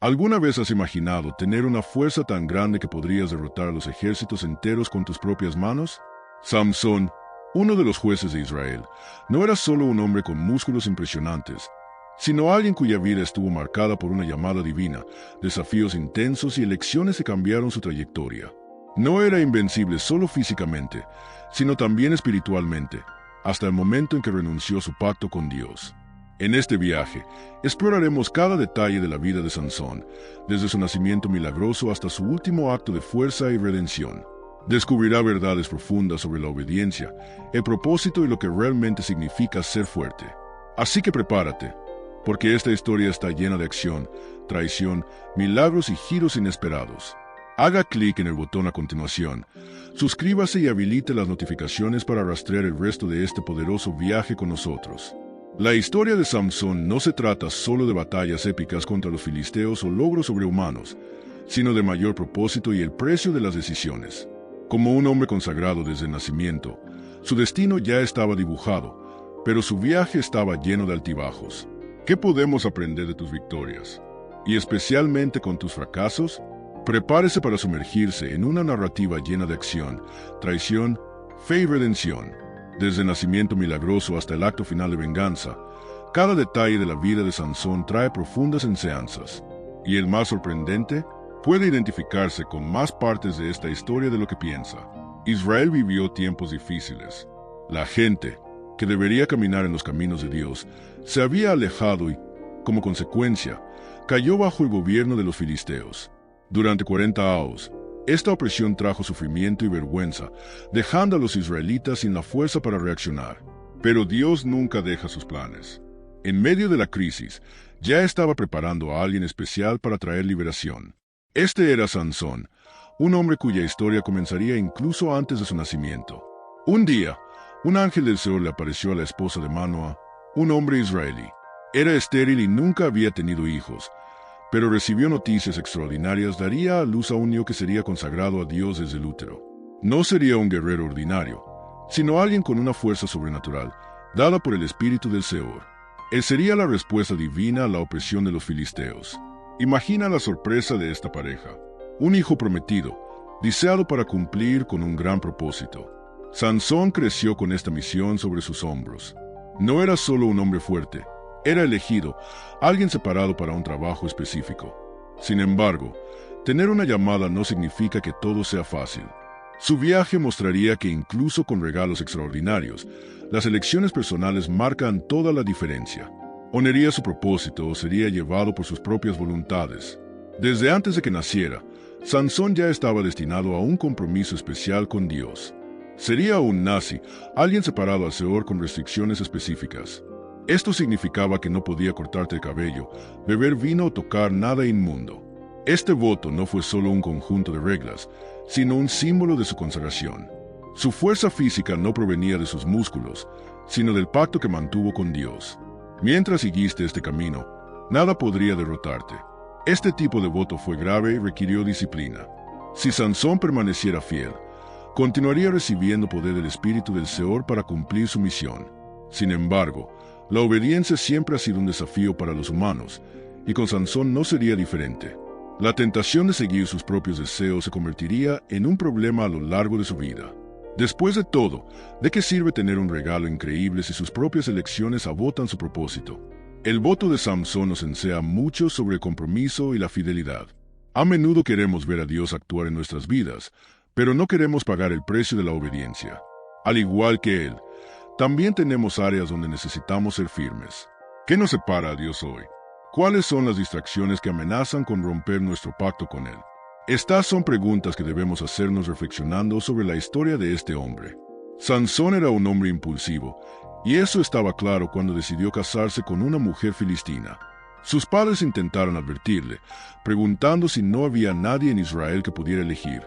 ¿Alguna vez has imaginado tener una fuerza tan grande que podrías derrotar a los ejércitos enteros con tus propias manos? Samson, uno de los jueces de Israel, no era solo un hombre con músculos impresionantes, sino alguien cuya vida estuvo marcada por una llamada divina, desafíos intensos y elecciones que cambiaron su trayectoria. No era invencible solo físicamente, sino también espiritualmente, hasta el momento en que renunció a su pacto con Dios. En este viaje, exploraremos cada detalle de la vida de Sansón, desde su nacimiento milagroso hasta su último acto de fuerza y redención. Descubrirá verdades profundas sobre la obediencia, el propósito y lo que realmente significa ser fuerte. Así que prepárate, porque esta historia está llena de acción, traición, milagros y giros inesperados. Haga clic en el botón a continuación, suscríbase y habilite las notificaciones para rastrear el resto de este poderoso viaje con nosotros. La historia de Samson no se trata solo de batallas épicas contra los filisteos o logros sobrehumanos, sino de mayor propósito y el precio de las decisiones. Como un hombre consagrado desde el nacimiento, su destino ya estaba dibujado, pero su viaje estaba lleno de altibajos. ¿Qué podemos aprender de tus victorias? Y especialmente con tus fracasos, prepárese para sumergirse en una narrativa llena de acción, traición, fe y redención. Desde el nacimiento milagroso hasta el acto final de venganza, cada detalle de la vida de Sansón trae profundas enseñanzas. Y el más sorprendente, puede identificarse con más partes de esta historia de lo que piensa. Israel vivió tiempos difíciles. La gente, que debería caminar en los caminos de Dios, se había alejado y, como consecuencia, cayó bajo el gobierno de los filisteos. Durante 40 años, esta opresión trajo sufrimiento y vergüenza, dejando a los israelitas sin la fuerza para reaccionar. Pero Dios nunca deja sus planes. En medio de la crisis, ya estaba preparando a alguien especial para traer liberación. Este era Sansón, un hombre cuya historia comenzaría incluso antes de su nacimiento. Un día, un ángel del Señor le apareció a la esposa de Manoah, un hombre israelí. Era estéril y nunca había tenido hijos, pero recibió noticias extraordinarias, daría a luz a un niño que sería consagrado a Dios desde el útero. No sería un guerrero ordinario, sino alguien con una fuerza sobrenatural, dada por el Espíritu del Señor. Él sería la respuesta divina a la opresión de los filisteos. Imagina la sorpresa de esta pareja. Un hijo prometido, deseado para cumplir con un gran propósito. Sansón creció con esta misión sobre sus hombros. No era solo un hombre fuerte, era elegido, alguien separado para un trabajo específico. Sin embargo, tener una llamada no significa que todo sea fácil. Su viaje mostraría que incluso con regalos extraordinarios, las elecciones personales marcan toda la diferencia. ¿Honoraría su propósito o sería llevado por sus propias voluntades? Desde antes de que naciera, Sansón ya estaba destinado a un compromiso especial con Dios. Sería un nazi, alguien separado al Señor con restricciones específicas. Esto significaba que no podía cortarte el cabello, beber vino o tocar nada inmundo. Este voto no fue solo un conjunto de reglas, sino un símbolo de su consagración. Su fuerza física no provenía de sus músculos, sino del pacto que mantuvo con Dios. Mientras seguiste este camino, nada podría derrotarte. Este tipo de voto fue grave y requirió disciplina. Si Sansón permaneciera fiel, continuaría recibiendo poder del Espíritu del Señor para cumplir su misión. Sin embargo, la obediencia siempre ha sido un desafío para los humanos, y con Sansón no sería diferente. La tentación de seguir sus propios deseos se convertiría en un problema a lo largo de su vida. Después de todo, ¿de qué sirve tener un regalo increíble si sus propias elecciones abortan su propósito? El voto de Sansón nos enseña mucho sobre el compromiso y la fidelidad. A menudo queremos ver a Dios actuar en nuestras vidas, pero no queremos pagar el precio de la obediencia. Al igual que Él, también tenemos áreas donde necesitamos ser firmes. ¿Qué nos separa a Dios hoy? ¿Cuáles son las distracciones que amenazan con romper nuestro pacto con Él? Estas son preguntas que debemos hacernos reflexionando sobre la historia de este hombre. Sansón era un hombre impulsivo, y eso estaba claro cuando decidió casarse con una mujer filistina. Sus padres intentaron advertirle, preguntando si no había nadie en Israel que pudiera elegir,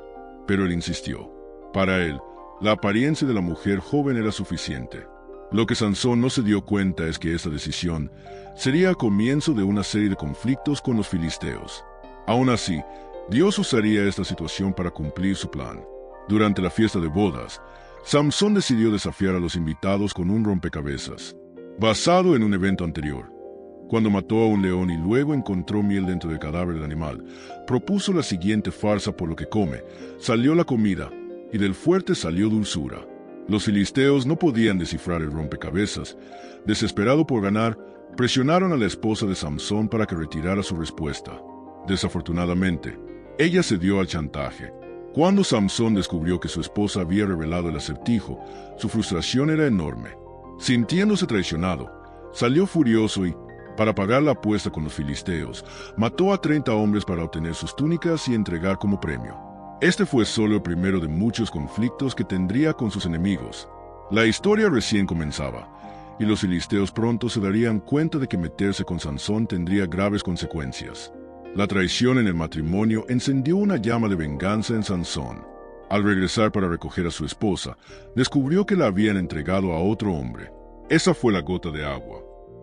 pero él insistió. Para él, la apariencia de la mujer joven era suficiente. Lo que Sansón no se dio cuenta es que esta decisión sería el comienzo de una serie de conflictos con los filisteos. Aún así, Dios usaría esta situación para cumplir su plan. Durante la fiesta de bodas, Sansón decidió desafiar a los invitados con un rompecabezas, basado en un evento anterior. Cuando mató a un león y luego encontró miel dentro del cadáver del animal, propuso la siguiente farsa por lo que come: salió la comida, y del fuerte salió dulzura. Los filisteos no podían descifrar el rompecabezas. Desesperado por ganar, presionaron a la esposa de Samsón para que retirara su respuesta. Desafortunadamente, ella cedió al chantaje. Cuando Samsón descubrió que su esposa había revelado el acertijo, su frustración era enorme. Sintiéndose traicionado, salió furioso y, para pagar la apuesta con los filisteos, mató a 30 hombres para obtener sus túnicas y entregar como premio. Este fue solo el primero de muchos conflictos que tendría con sus enemigos. La historia recién comenzaba, y los filisteos pronto se darían cuenta de que meterse con Sansón tendría graves consecuencias. La traición en el matrimonio encendió una llama de venganza en Sansón. Al regresar para recoger a su esposa, descubrió que la habían entregado a otro hombre. Esa fue la gota de agua.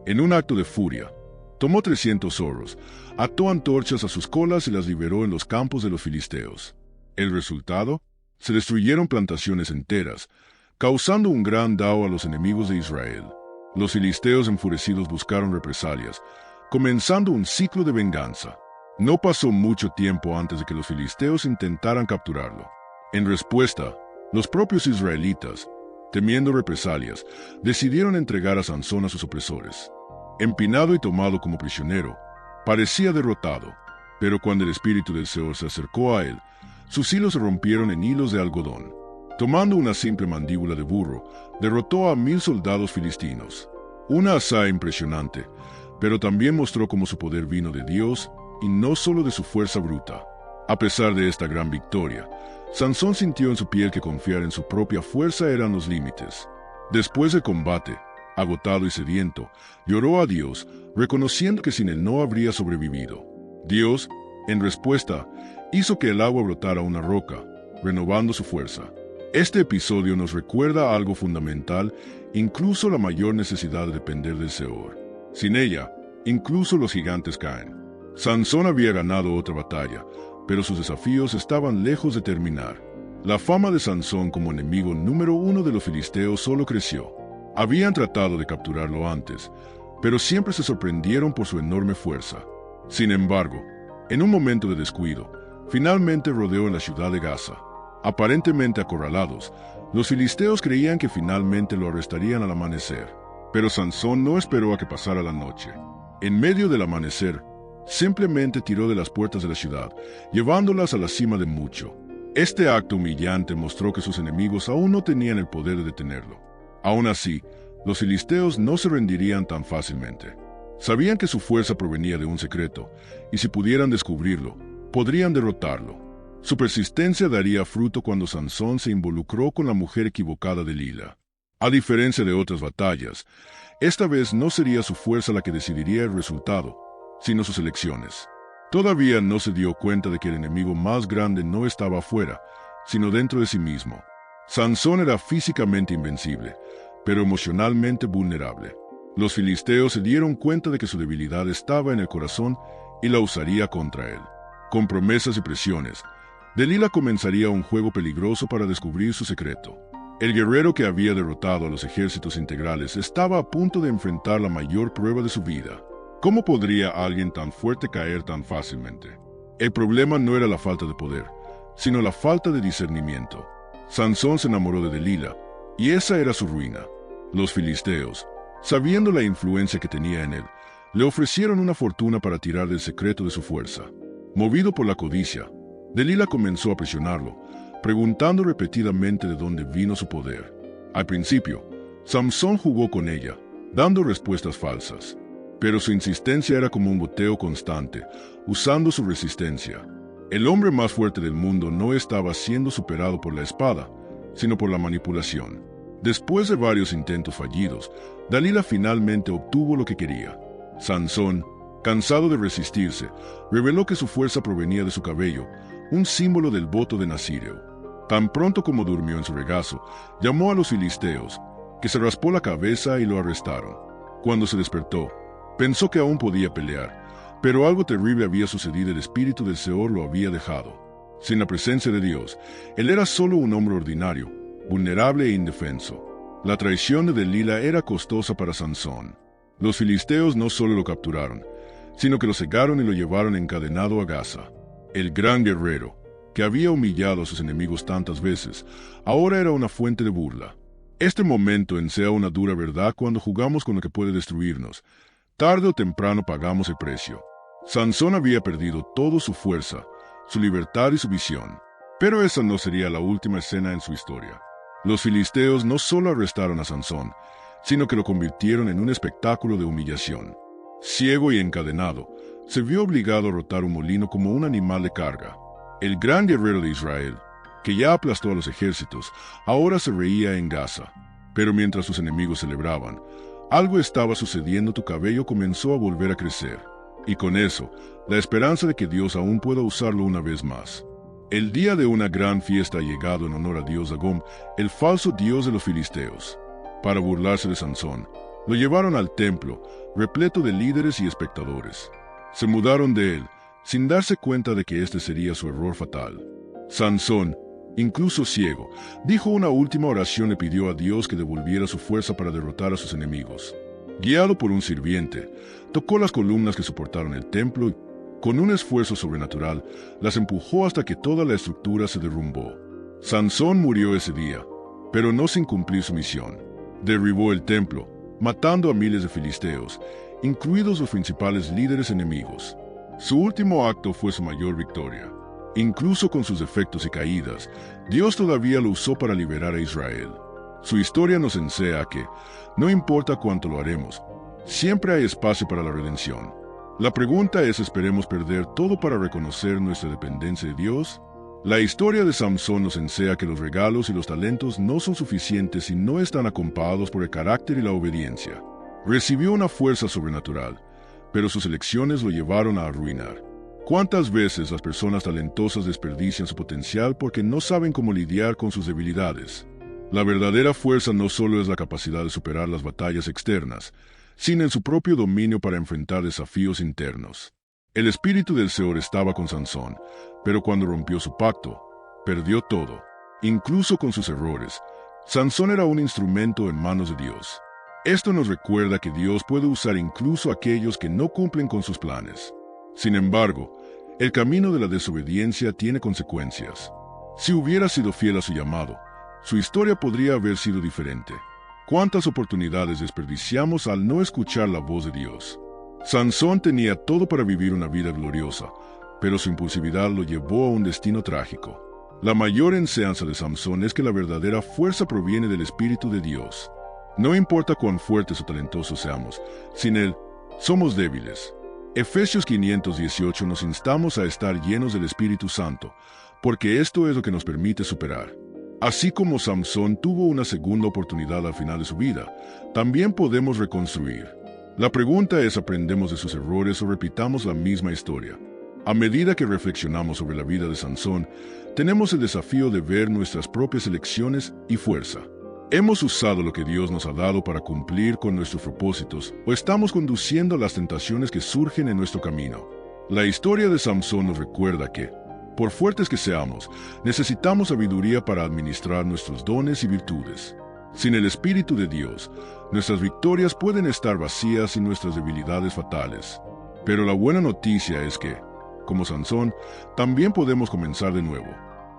En un acto de furia, tomó 300 zorros, ató antorchas a sus colas y las liberó en los campos de los filisteos. El resultado: se destruyeron plantaciones enteras, causando un gran daño a los enemigos de Israel. Los filisteos enfurecidos buscaron represalias, comenzando un ciclo de venganza. No pasó mucho tiempo antes de que los filisteos intentaran capturarlo. En respuesta, los propios israelitas, temiendo represalias, decidieron entregar a Sansón a sus opresores. Empinado y tomado como prisionero, parecía derrotado, pero cuando el espíritu del Señor se acercó a él, sus hilos se rompieron en hilos de algodón. Tomando una simple mandíbula de burro, derrotó a 1000 soldados filistinos. Una hazaña impresionante, pero también mostró cómo su poder vino de Dios y no solo de su fuerza bruta. A pesar de esta gran victoria, Sansón sintió en su piel que confiar en su propia fuerza eran los límites. Después del combate, agotado y sediento, lloró a Dios, reconociendo que sin él no habría sobrevivido. Dios, en respuesta, hizo que el agua brotara una roca, renovando su fuerza. Este episodio nos recuerda algo fundamental, incluso la mayor necesidad de depender del Señor. Sin ella, incluso los gigantes caen. Sansón había ganado otra batalla, pero sus desafíos estaban lejos de terminar. La fama de Sansón como enemigo número 1 de los filisteos solo creció. Habían tratado de capturarlo antes, pero siempre se sorprendieron por su enorme fuerza. Sin embargo, en un momento de descuido, finalmente rodeó en la ciudad de Gaza. Aparentemente acorralados, los filisteos creían que finalmente lo arrestarían al amanecer. Pero Sansón no esperó a que pasara la noche. En medio del amanecer, simplemente tiró de las puertas de la ciudad, llevándolas a la cima de mucho. Este acto humillante mostró que sus enemigos aún no tenían el poder de detenerlo. Aún así, los filisteos no se rendirían tan fácilmente. Sabían que su fuerza provenía de un secreto, y si pudieran descubrirlo, podrían derrotarlo. Su persistencia daría fruto cuando Sansón se involucró con la mujer equivocada de Dalila. A diferencia de otras batallas, esta vez no sería su fuerza la que decidiría el resultado, sino sus elecciones. Todavía no se dio cuenta de que el enemigo más grande no estaba afuera, sino dentro de sí mismo. Sansón era físicamente invencible, pero emocionalmente vulnerable. Los filisteos se dieron cuenta de que su debilidad estaba en el corazón y la usaría contra él. Con promesas y presiones, Dalila comenzaría un juego peligroso para descubrir su secreto. El guerrero que había derrotado a los ejércitos integrales estaba a punto de enfrentar la mayor prueba de su vida. ¿Cómo podría alguien tan fuerte caer tan fácilmente? El problema no era la falta de poder, sino la falta de discernimiento. Sansón se enamoró de Dalila, y esa era su ruina. Los filisteos, sabiendo la influencia que tenía en él, le ofrecieron una fortuna para tirar del secreto de su fuerza. Movido por la codicia, Dalila comenzó a presionarlo, preguntando repetidamente de dónde vino su poder. Al principio, Sansón jugó con ella, dando respuestas falsas. Pero su insistencia era como un goteo constante, usando su resistencia. El hombre más fuerte del mundo no estaba siendo superado por la espada, sino por la manipulación. Después de varios intentos fallidos, Dalila finalmente obtuvo lo que quería. Sansón, cansado de resistirse, reveló que su fuerza provenía de su cabello, un símbolo del voto de Nazireo. Tan pronto como durmió en su regazo, llamó a los filisteos, que se raspó la cabeza y lo arrestaron. Cuando se despertó, pensó que aún podía pelear, pero algo terrible había sucedido. El espíritu del Señor lo había dejado. Sin la presencia de Dios, él era solo un hombre ordinario, vulnerable e indefenso. La traición de Dalila era costosa para Sansón. Los filisteos no solo lo capturaron, sino que lo cegaron y lo llevaron encadenado a Gaza. El gran guerrero, que había humillado a sus enemigos tantas veces, ahora era una fuente de burla. Este momento ensea una dura verdad cuando jugamos con lo que puede destruirnos. Tarde o temprano pagamos el precio. Sansón había perdido toda su fuerza, su libertad y su visión. Pero esa no sería la última escena en su historia. Los filisteos no solo arrestaron a Sansón, sino que lo convirtieron en un espectáculo de humillación. Ciego y encadenado, se vio obligado a rotar un molino como un animal de carga. El gran guerrero de Israel, que ya aplastó a los ejércitos, ahora se reía en Gaza. Pero mientras sus enemigos celebraban, algo estaba sucediendo. Tu cabello comenzó a volver a crecer. Y con eso, la esperanza de que Dios aún pueda usarlo una vez más. El día de una gran fiesta ha llegado en honor a Dios Dagón, el falso dios de los filisteos. Para burlarse de Sansón, lo llevaron al templo, repleto de líderes y espectadores. Se mudaron de él, sin darse cuenta de que este sería su error fatal. Sansón, incluso ciego, dijo una última oración y pidió a Dios que devolviera su fuerza para derrotar a sus enemigos. Guiado por un sirviente, tocó las columnas que soportaron el templo y, con un esfuerzo sobrenatural, las empujó hasta que toda la estructura se derrumbó. Sansón murió ese día, pero no sin cumplir su misión. Derribó el templo, matando a miles de filisteos, incluidos los principales líderes enemigos. Su último acto fue su mayor victoria. Incluso con sus defectos y caídas, Dios todavía lo usó para liberar a Israel. Su historia nos enseña que, no importa cuánto lo haremos, siempre hay espacio para la redención. La pregunta es: ¿esperemos perder todo para reconocer nuestra dependencia de Dios? La historia de Sansón nos enseña que los regalos y los talentos no son suficientes si no están acompañados por el carácter y la obediencia. Recibió una fuerza sobrenatural, pero sus elecciones lo llevaron a arruinar. ¿Cuántas veces las personas talentosas desperdician su potencial porque no saben cómo lidiar con sus debilidades? La verdadera fuerza no solo es la capacidad de superar las batallas externas, sino en su propio dominio para enfrentar desafíos internos. El espíritu del Señor estaba con Sansón, pero cuando rompió su pacto, perdió todo, incluso con sus errores. Sansón era un instrumento en manos de Dios. Esto nos recuerda que Dios puede usar incluso a aquellos que no cumplen con sus planes. Sin embargo, el camino de la desobediencia tiene consecuencias. Si hubiera sido fiel a su llamado, su historia podría haber sido diferente. ¿Cuántas oportunidades desperdiciamos al no escuchar la voz de Dios? Sansón tenía todo para vivir una vida gloriosa, pero su impulsividad lo llevó a un destino trágico. La mayor enseñanza de Sansón es que la verdadera fuerza proviene del Espíritu de Dios. No importa cuán fuertes o talentosos seamos, sin Él, somos débiles. Efesios 518 nos instamos a estar llenos del Espíritu Santo, porque esto es lo que nos permite superar. Así como Sansón tuvo una segunda oportunidad al final de su vida, también podemos reconstruir. La pregunta es: ¿aprendemos de sus errores o repitamos la misma historia? A medida que reflexionamos sobre la vida de Sansón, tenemos el desafío de ver nuestras propias elecciones y fuerza. ¿Hemos usado lo que Dios nos ha dado para cumplir con nuestros propósitos o estamos conduciendo las tentaciones que surgen en nuestro camino? La historia de Sansón nos recuerda que, por fuertes que seamos, necesitamos sabiduría para administrar nuestros dones y virtudes. Sin el Espíritu de Dios, nuestras victorias pueden estar vacías y nuestras debilidades fatales. Pero la buena noticia es que, como Sansón, también podemos comenzar de nuevo.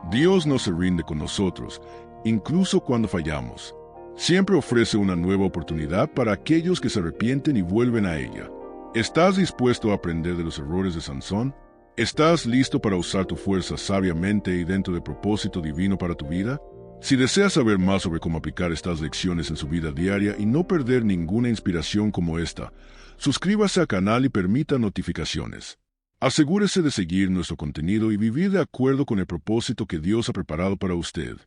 Dios no se rinde con nosotros, incluso cuando fallamos. Siempre ofrece una nueva oportunidad para aquellos que se arrepienten y vuelven a ella. ¿Estás dispuesto a aprender de los errores de Sansón? ¿Estás listo para usar tu fuerza sabiamente y dentro del propósito divino para tu vida? Si deseas saber más sobre cómo aplicar estas lecciones en su vida diaria y no perder ninguna inspiración como esta, suscríbase al canal y permita notificaciones. Asegúrese de seguir nuestro contenido y vivir de acuerdo con el propósito que Dios ha preparado para usted.